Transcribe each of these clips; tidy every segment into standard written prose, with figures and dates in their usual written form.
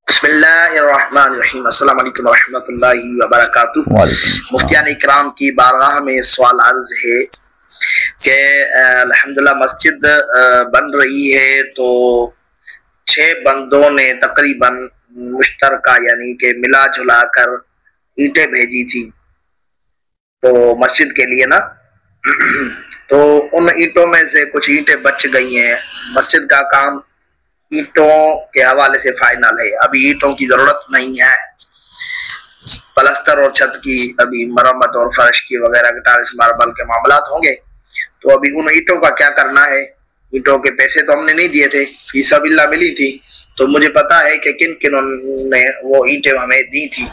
بسم اللہ الرحمن الرحیم۔ السلام علیکم ورحمۃ اللہ وبرکاتہ۔ مفتیان اکرام کی بارگاہ میں سوال عرض ہے کہ الحمدللہ مسجد بن رہی ہے تو 6 بندوں نے تقریباً مشترکہ یعنی کہ ملا جلا کر اینٹیں بھیجی تھی تو مسجد کے لیے نا، تو ان اینٹوں میں سے کچھ اینٹیں بچ گئی ہیں۔ مسجد کا کام اینٹوں کے حوالے سے فائنل ہے، ابھی اینٹوں کی ضرورت نہیں ہے، پلستر اور چھت کی ابھی مرمت اور فرش کی وغیرہ کے ٹائلس ماربل کے معاملات ہوں گے، تو ابھی ان اینٹوں کا کیا کرنا ہے۔ اینٹوں کے پیسے تو ہم نے نہیں دیے تھے، فی سبیل اللہ ملی تھی، تو مجھے پتا ہے کہ کن کنوں نے وہ اینٹیں ہمیں دی تھی،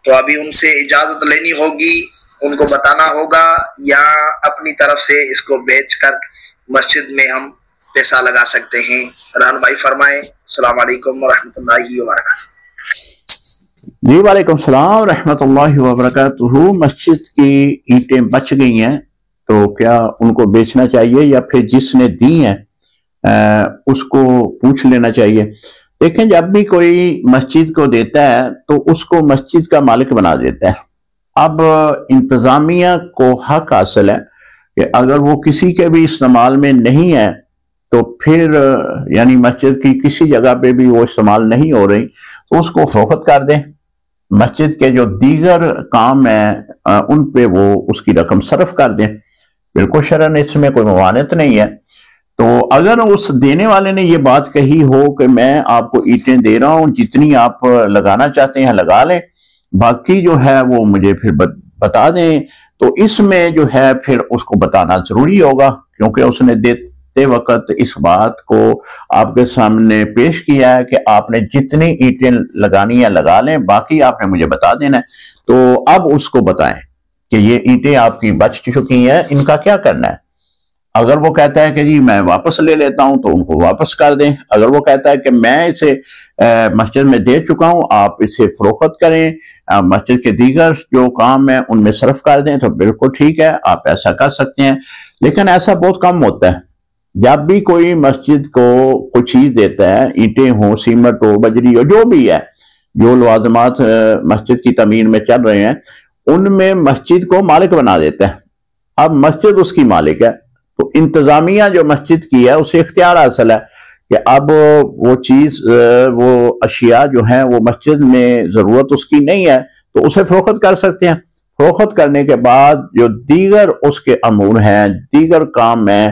تو ابھی ان سے اجازت لینی ہوگی، ان کو بتانا ہوگا، یا اپنی طرف سے اس کو بیچ کر مسجد میں ہم پیسہ لگا سکتے ہیں۔ رہنمائی فرمائیں۔ السلام علیکم ورحمۃ اللہ وبرکاتہ۔ جی وعلیکم السلام ورحمۃ اللہ وبرکاتہ۔ مسجد کی اینٹیں بچ گئی ہیں تو کیا ان کو بیچنا چاہیے یا پھر جس نے دی ہیں اس کو پوچھ لینا چاہیے؟ دیکھیں، جب بھی کوئی مسجد کو دیتا ہے تو اس کو مسجد کا مالک بنا دیتا ہے۔ اب انتظامیہ کو حق حاصل ہے کہ اگر وہ کسی کے بھی استعمال میں نہیں ہے تو پھر یعنی مسجد کی کسی جگہ پہ بھی وہ استعمال نہیں ہو رہی تو اس کو فروخت کر دیں۔ مسجد کے جو دیگر کام ہیں ان پہ وہ اس کی رقم صرف کر دیں، بالکل شرعاً اس میں کوئی موانعت نہیں ہے۔ تو اگر اس دینے والے نے یہ بات کہی ہو کہ میں آپ کو اینٹیں دے رہا ہوں، جتنی آپ لگانا چاہتے ہیں لگا لیں، باقی جو ہے وہ مجھے پھر بتا دیں، تو اس میں جو ہے پھر اس کو بتانا ضروری ہوگا، کیونکہ اس نے دیتے وقت اس بات کو آپ کے سامنے پیش کیا ہے کہ آپ نے جتنی اینٹیں لگانی ہے لگا لیں، باقی آپ نے مجھے بتا دینا ہے۔ تو اب اس کو بتائیں کہ یہ اینٹیں آپ کی بچ چکی ہیں، ان کا کیا کرنا ہے۔ اگر وہ کہتا ہے کہ جی میں واپس لے لیتا ہوں تو ان کو واپس کر دیں، اگر وہ کہتا ہے کہ میں اسے مسجد میں دے چکا ہوں، آپ اسے فروخت کریں، مسجد کے دیگر جو کام ہیں ان میں صرف کر دیں، تو بالکل ٹھیک ہے، آپ ایسا کر سکتے ہیں۔ لیکن ایسا بہت کم ہوتا ہے۔ جب بھی کوئی مسجد کو کوئی چیز دیتا ہے، اینٹیں ہوں، سیمنٹ ہو، بجری ہو، جو بھی ہے، جو لوازمات مسجد کی تعمیر میں چل رہے ہیں، ان میں مسجد کو مالک بنا دیتا ہے۔ اب مسجد اس کی مالک ہے تو انتظامیہ جو مسجد کی ہے اسے اختیار حاصل ہے کہ اب وہ چیز وہ اشیاء جو ہیں وہ مسجد میں ضرورت اس کی نہیں ہے تو اسے فروخت کر سکتے ہیں۔ فروخت کرنے کے بعد جو دیگر اس کے امور ہیں، دیگر کام ہیں،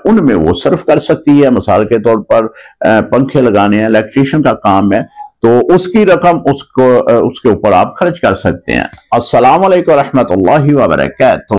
ان میں وہ صرف کر سکتی ہے۔ مثال کے طور پر پنکھے لگانے ہیں، الیکٹریشین کا کام ہے، تو اس کی رقم اس کے اوپر آپ خرچ کر سکتے ہیں۔ السلام علیکم ورحمۃ اللہ وبرکاتہ۔